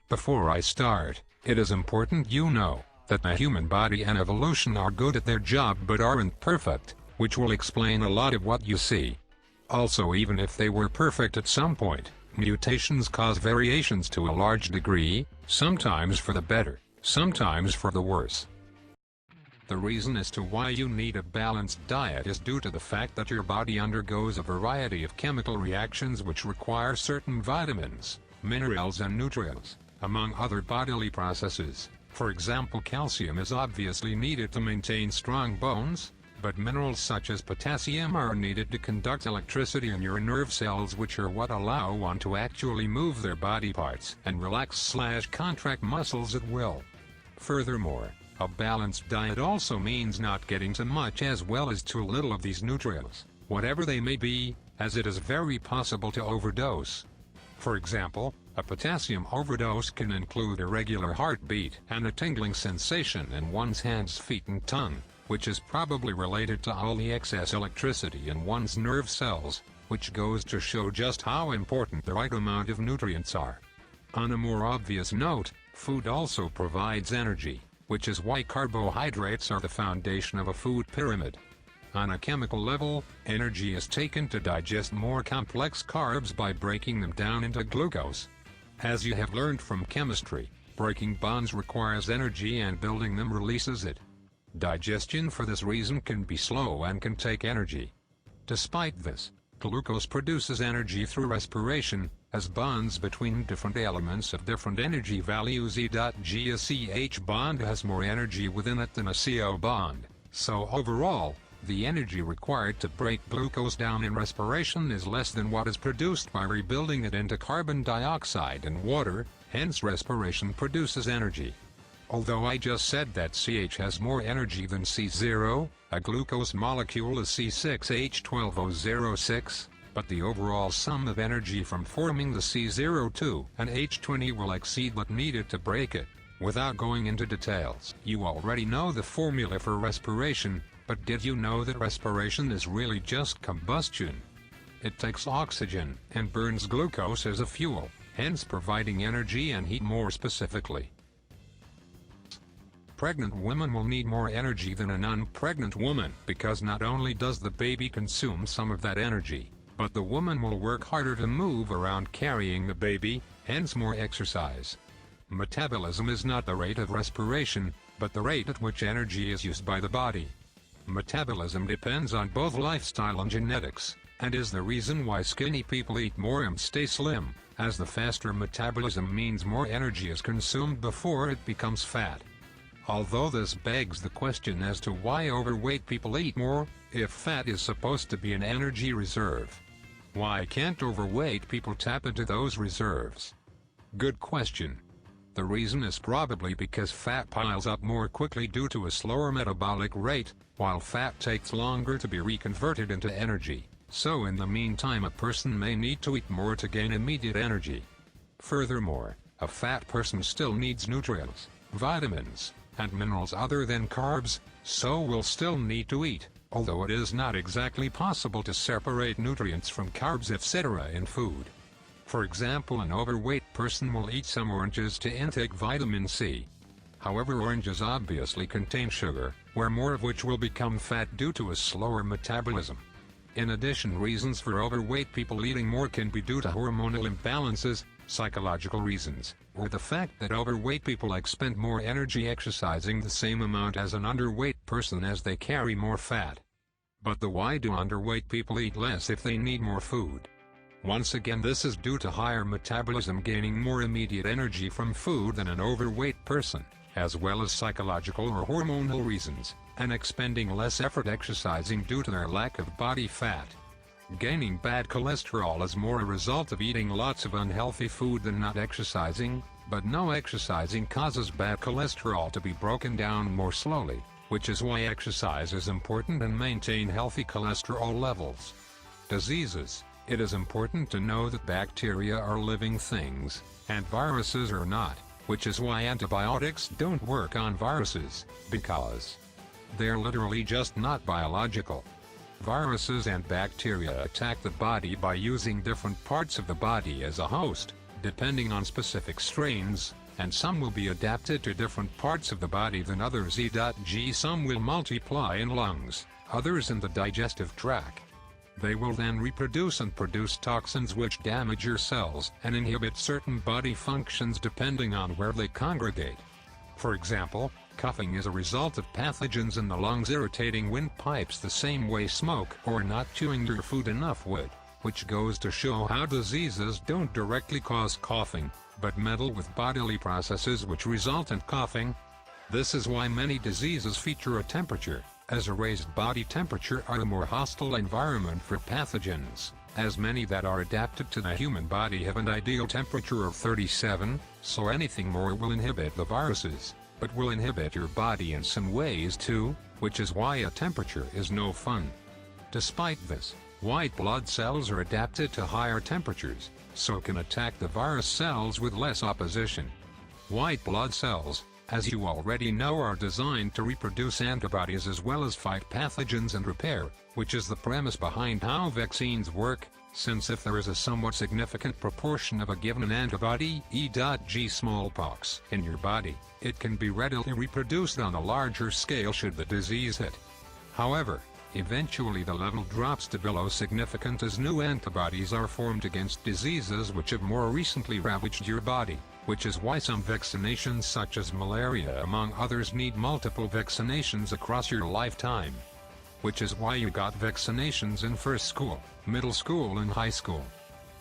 Before I start, it is important you know that the human body and evolution are good at their job but aren't perfect, which will explain a lot of what you see. Also, even if they were perfect at some point, mutations cause variations to a large degree, sometimes for the better, sometimes for the worse. The reason as to why you need a balanced diet is due to the fact that your body undergoes a variety of chemical reactions which require certain vitamins, minerals and nutrients, among other bodily processes. For example, calcium is obviously needed to maintain strong bones, but minerals such as potassium are needed to conduct electricity in your nerve cells, which are what allow one to actually move their body parts and relax/contract muscles at will. Furthermore, a balanced diet also means not getting too much as well as too little of these nutrients, whatever they may be, as it is very possible to overdose. For example, a potassium overdose can include irregular heartbeat and a tingling sensation in one's hands, feet and tongue, which is probably related to all the excess electricity in one's nerve cells, which goes to show just how important the right amount of nutrients are. On a more obvious note, food also provides energy, which is why carbohydrates are the foundation of a food pyramid. On a chemical level, energy is taken to digest more complex carbs by breaking them down into glucose. As you have learned from chemistry, breaking bonds requires energy and building them releases it. Digestion for this reason can be slow and can take energy. Despite this, glucose produces energy through respiration, as bonds between different elements of different energy values. E.G.A.C.H bond has more energy within it than a CO bond, so overall, the energy required to break glucose down in respiration is less than what is produced by rebuilding it into carbon dioxide and water, hence respiration produces energy. Although I just said that CH has more energy than C0, a glucose molecule is C6H12O06, but the overall sum of energy from forming the C02 and H20 will exceed what needed to break it. Without going into details, you already know the formula for respiration, but did you know that respiration is really just combustion? It takes oxygen and burns glucose as a fuel, hence providing energy and heat. More specifically, pregnant women will need more energy than a non-pregnant woman, because not only does the baby consume some of that energy, but the woman will work harder to move around carrying the baby, hence more exercise. Metabolism is not the rate of respiration, but the rate at which energy is used by the body. Metabolism depends on both lifestyle and genetics, and is the reason why skinny people eat more and stay slim, as the faster metabolism means more energy is consumed before it becomes fat. Although this begs the question as to why overweight people eat more, if fat is supposed to be an energy reserve. Why can't overweight people tap into those reserves? Good question. The reason is probably because fat piles up more quickly due to a slower metabolic rate, while fat takes longer to be reconverted into energy, so in the meantime a person may need to eat more to gain immediate energy. Furthermore, a fat person still needs nutrients, vitamins, and minerals other than carbs, so will still need to eat, although it is not exactly possible to separate nutrients from carbs etc. in food. For example, an overweight person will eat some oranges to intake vitamin C. However, oranges obviously contain sugar, where more of which will become fat due to a slower metabolism. In addition, reasons for overweight people eating more can be due to hormonal imbalances, psychological reasons, or the fact that overweight people expend more energy exercising the same amount as an underweight person as they carry more fat. But why do underweight people eat less if they need more food? Once again, this is due to higher metabolism gaining more immediate energy from food than an overweight person, as well as psychological or hormonal reasons, and expending less effort exercising due to their lack of body fat. Gaining bad cholesterol is more a result of eating lots of unhealthy food than not exercising, but no exercising causes bad cholesterol to be broken down more slowly, which is why exercise is important and maintain healthy cholesterol levels. Diseases. It is important to know that bacteria are living things, and viruses are not, which is why antibiotics don't work on viruses, because they're literally just not biological. Viruses and bacteria attack the body by using different parts of the body as a host, depending on specific strains, and some will be adapted to different parts of the body than others. E.g. Some will multiply in lungs, others in the digestive tract. They will then reproduce and produce toxins which damage your cells and inhibit certain body functions depending on where they congregate. For example, coughing is a result of pathogens in the lungs irritating windpipes the same way smoke or not chewing your food enough would, which goes to show how diseases don't directly cause coughing, but meddle with bodily processes which result in coughing. This is why many diseases feature a temperature, as a raised body temperature are a more hostile environment for pathogens, as many that are adapted to the human body have an ideal temperature of 37, so anything more will inhibit the viruses, but will inhibit your body in some ways too, which is why a temperature is no fun. Despite this, white blood cells are adapted to higher temperatures, so can attack the virus cells with less opposition. White blood cells, as you already know, are designed to reproduce antibodies as well as fight pathogens and repair, which is the premise behind how vaccines work, since if there is a somewhat significant proportion of a given antibody, e.g. smallpox, in your body, it can be readily reproduced on a larger scale should the disease hit. However, eventually the level drops to below significant as new antibodies are formed against diseases which have more recently ravaged your body, which is why some vaccinations such as malaria among others need multiple vaccinations across your lifetime. Which is why you got vaccinations in first school, middle school and high school.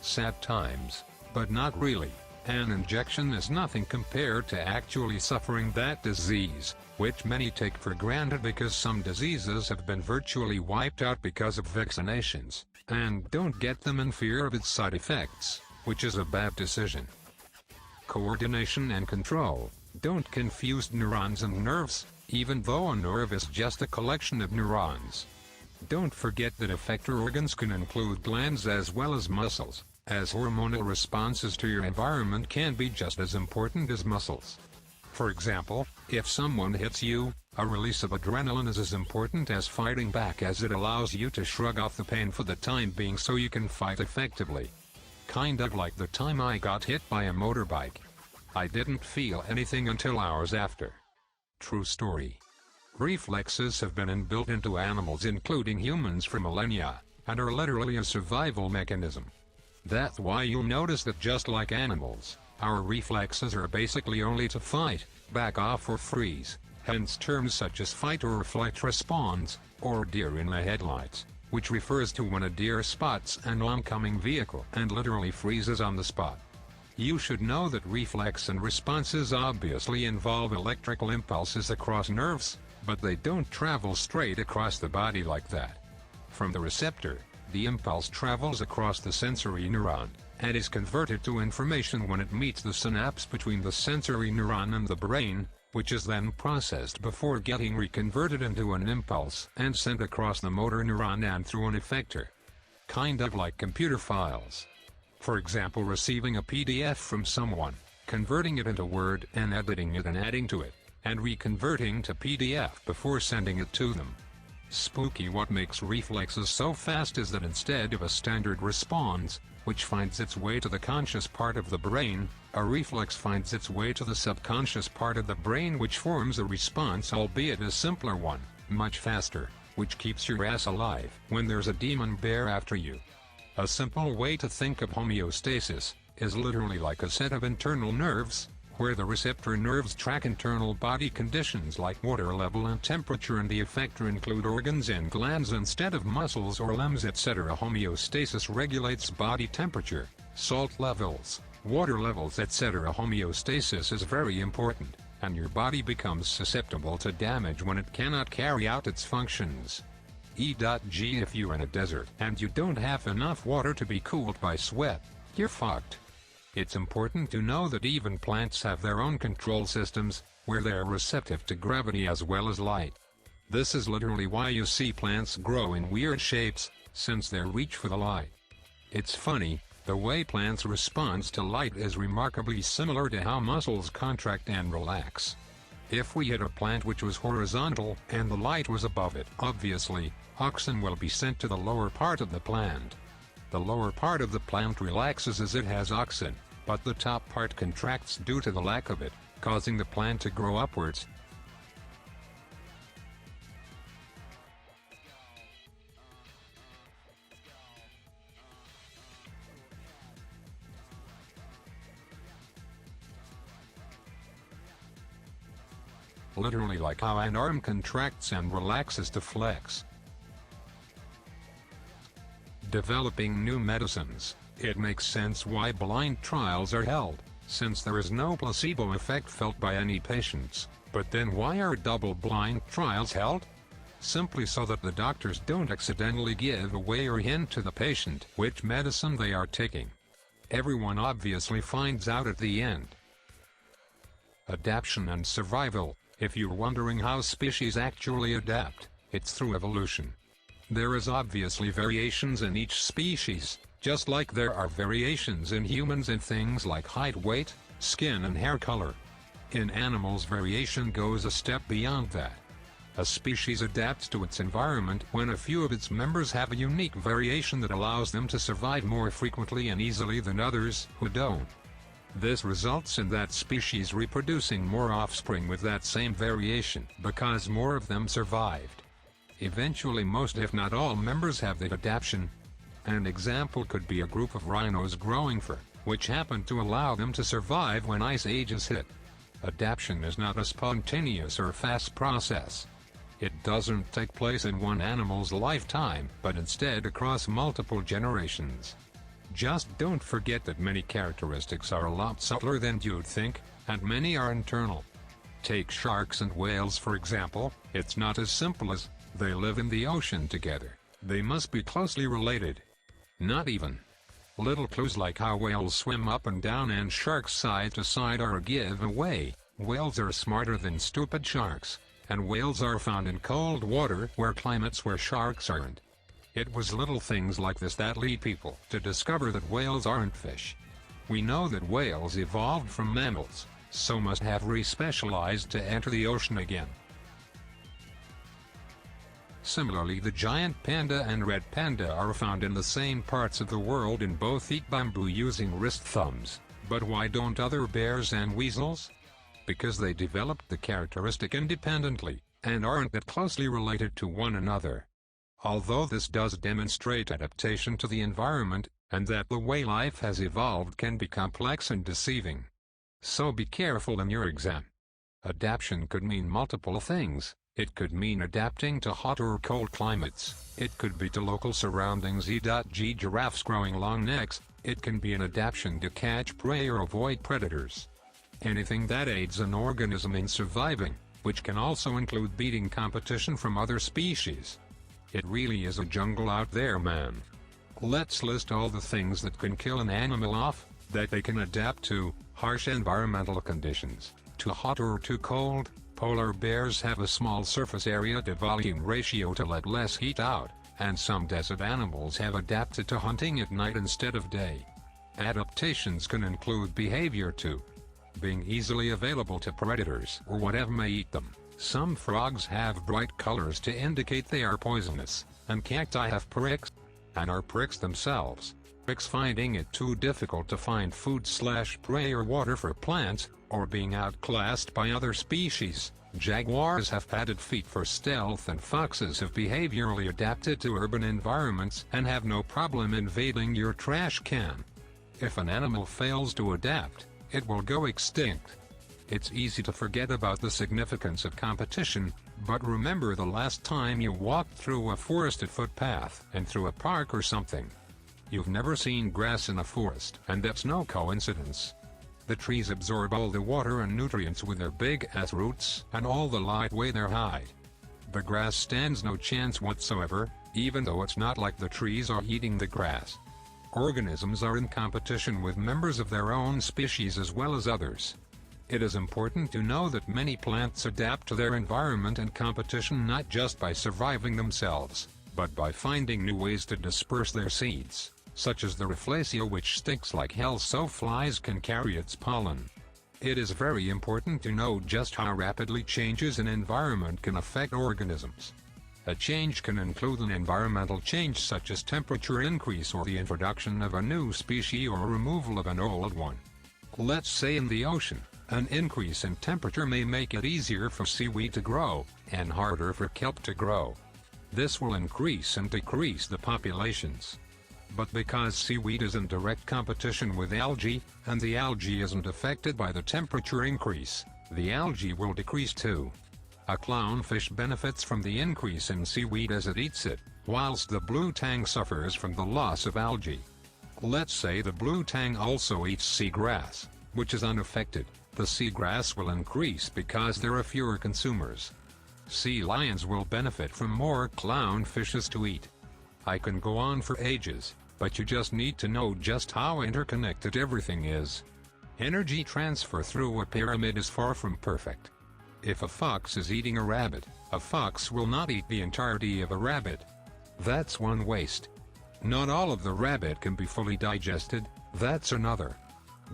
Sad times, but not really. An injection is nothing compared to actually suffering that disease, which many take for granted because some diseases have been virtually wiped out because of vaccinations, and don't get them in fear of its side effects, which is a bad decision. Coordination and control. Don't confuse neurons and nerves, even though a nerve is just a collection of neurons. Don't forget that effector organs can include glands as well as muscles, as hormonal responses to your environment can be just as important as muscles. For example, if someone hits you, a release of adrenaline is as important as fighting back, as it allows you to shrug off the pain for the time being so you can fight effectively. Kind of like the time I got hit by a motorbike. I didn't feel anything until hours after. True story. Reflexes have been inbuilt into animals including humans for millennia, and are literally a survival mechanism. That's why you'll notice that just like animals, our reflexes are basically only to fight, back off or freeze, hence terms such as fight or flight response, or deer in the headlights, which refers to when a deer spots an oncoming vehicle and literally freezes on the spot. You should know that reflex and responses obviously involve electrical impulses across nerves, but they don't travel straight across the body like that. From the receptor, the impulse travels across the sensory neuron, and is converted to information when it meets the synapse between the sensory neuron and the brain, which is then processed before getting reconverted into an impulse and sent across the motor neuron and through an effector. Kind of like computer files. For example, receiving a PDF from someone, converting it into Word and editing it and adding to it, and reconverting to PDF before sending it to them. Spooky. What makes reflexes so fast is that instead of a standard response, which finds its way to the conscious part of the brain, a reflex finds its way to the subconscious part of the brain, which forms a response, albeit a simpler one, much faster, which keeps your ass alive when there's a demon bear after you. A simple way to think of homeostasis is literally like a set of internal nerves, where the receptor nerves track internal body conditions like water level and temperature, and the effector include organs and glands instead of muscles or limbs, etc. Homeostasis regulates body temperature, salt levels, water levels, etc. Homeostasis is very important, and your body becomes susceptible to damage when it cannot carry out its functions. E.g. if you're in a desert and you don't have enough water to be cooled by sweat, you're fucked. It's important to know that even plants have their own control systems, where they're receptive to gravity as well as light. This is literally why you see plants grow in weird shapes, since they reach for the light. It's funny, the way plants respond to light is remarkably similar to how muscles contract and relax. If we hit a plant which was horizontal and the light was above it, obviously, oxygen will be sent to the lower part of the plant. The lower part of the plant relaxes as it has oxygen, but the top part contracts due to the lack of it, causing the plant to grow upwards. Literally like how an arm contracts and relaxes to flex. Developing new medicines. It makes sense why blind trials are held, since there is no placebo effect felt by any patients. But then why are double-blind trials held? Simply so that the doctors don't accidentally give away or hint to the patient which medicine they are taking. Everyone obviously finds out at the end. Adaptation and survival. If you're wondering how species actually adapt, it's through evolution. There is obviously variations in each species, just like there are variations in humans in things like height, weight, skin and hair color. In animals, variation goes a step beyond that. A species adapts to its environment when a few of its members have a unique variation that allows them to survive more frequently and easily than others who don't. This results in that species reproducing more offspring with that same variation because more of them survived. Eventually most if not all members have the adaptation. An example could be a group of rhinos growing fur, which happened to allow them to survive when ice ages hit. Adaptation is not a spontaneous or fast process. It doesn't take place in one animal's lifetime, but instead across multiple generations. Just don't forget that many characteristics are a lot subtler than you'd think, and many are internal. Take sharks and whales for example. It's not as simple as, they live in the ocean together. They must be closely related. Not even. Little clues like how whales swim up and down and sharks side to side are a giveaway. Whales are smarter than stupid sharks, and whales are found in cold water where climates where sharks aren't. It was little things like this that lead people to discover that whales aren't fish. We know that whales evolved from mammals, so must have re-specialized to enter the ocean again. Similarly, the giant panda and red panda are found in the same parts of the world and both eat bamboo using wrist thumbs. But why don't other bears and weasels? Because they developed the characteristic independently, and aren't that closely related to one another. Although this does demonstrate adaptation to the environment, and that the way life has evolved can be complex and deceiving. So be careful in your exam. Adaptation could mean multiple things. It could mean adapting to hot or cold climates. It could be to local surroundings e.g. giraffes growing long necks. It can be an adaptation to catch prey or avoid predators. Anything that aids an organism in surviving, which can also include beating competition from other species. It really is a jungle out there, man. Let's list all the things that can kill an animal off, that they can adapt to: harsh environmental conditions, too hot or too cold. Polar bears have a small surface area to volume ratio to let less heat out, and some desert animals have adapted to hunting at night instead of day. Adaptations can include behavior too. Being easily available to predators or whatever may eat them. Some frogs have bright colors to indicate they are poisonous, and cacti have pricks, and are pricks themselves. Pricks finding it too difficult to find food/prey or water for plants, or being outclassed by other species. Jaguars have padded feet for stealth, and foxes have behaviorally adapted to urban environments and have no problem invading your trash can. If an animal fails to adapt, it will go extinct. It's easy to forget about the significance of competition, but remember the last time you walked through a forested footpath and through a park or something. You've never seen grass in a forest, and that's no coincidence. The trees absorb all the water and nutrients with their big-ass roots and all the light way their hide. The grass stands no chance whatsoever, even though it's not like the trees are eating the grass. Organisms are in competition with members of their own species as well as others. It is important to know that many plants adapt to their environment and competition not just by surviving themselves, but by finding new ways to disperse their seeds, such as the Rafflesia, which stinks like hell so flies can carry its pollen. It is very important to know just how rapidly changes in environment can affect organisms. A change can include an environmental change such as temperature increase or the introduction of a new species or removal of an old one. Let's say in the ocean, an increase in temperature may make it easier for seaweed to grow, and harder for kelp to grow. This will increase and decrease the populations. But because seaweed is in direct competition with algae, and the algae isn't affected by the temperature increase, the algae will decrease too. A clownfish benefits from the increase in seaweed as it eats it, whilst the blue tang suffers from the loss of algae. Let's say the blue tang also eats seagrass, which is unaffected. The seagrass will increase because there are fewer consumers. Sea lions will benefit from more clownfishes to eat. I can go on for ages, but you just need to know just how interconnected everything is. Energy transfer through a pyramid is far from perfect. If a fox is eating a rabbit, a fox will not eat the entirety of a rabbit. That's one waste. Not all of the rabbit can be fully digested, that's another.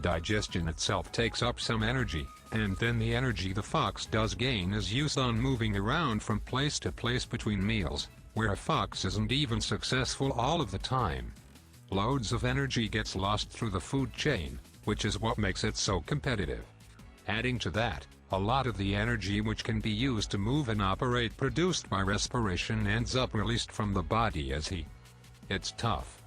Digestion itself takes up some energy, and then the energy the fox does gain is used on moving around from place to place between meals, where a fox isn't even successful all of the time. Loads of energy gets lost through the food chain, which is what makes it so competitive. Adding to that, a lot of the energy which can be used to move and operate produced by respiration ends up released from the body as heat. It's tough.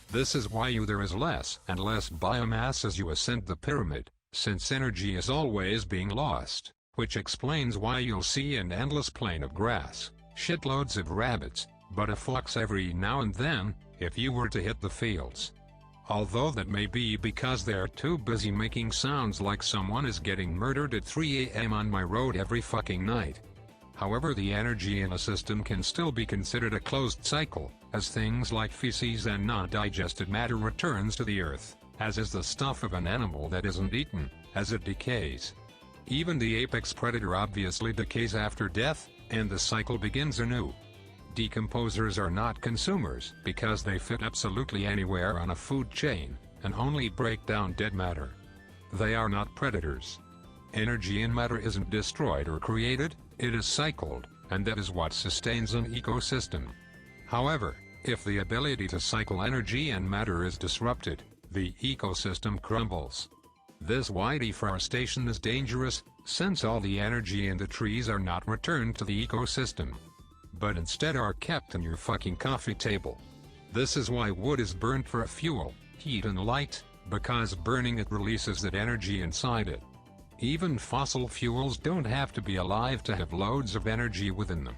This is why there is less and less biomass as you ascend the pyramid, since energy is always being lost, which explains why you'll see an endless plain of grass, shitloads of rabbits, but a fox every now and then, if you were to hit the fields. Although that may be because they're too busy making sounds like someone is getting murdered at 3 a.m. on my road every fucking night. However, the energy in a system can still be considered a closed cycle, as things like feces and non-digested matter returns to the earth, as is the stuff of an animal that isn't eaten, as it decays. Even the apex predator obviously decays after death, and the cycle begins anew. Decomposers are not consumers because they fit absolutely anywhere on a food chain, and only break down dead matter. They are not predators. Energy in matter isn't destroyed or created, it is cycled, and that is what sustains an ecosystem. However, if the ability to cycle energy and matter is disrupted, the ecosystem crumbles. This why deforestation is dangerous, since all the energy in the trees are not returned to the ecosystem, but instead are kept in your fucking coffee table. This is why wood is burnt for fuel, heat and light, because burning it releases that energy inside it. Even fossil fuels don't have to be alive to have loads of energy within them.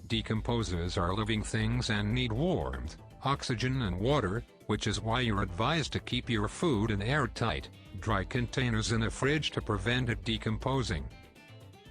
Decomposers are living things and need warmth, oxygen and water, which is why you're advised to keep your food in airtight, dry containers in a fridge to prevent it decomposing.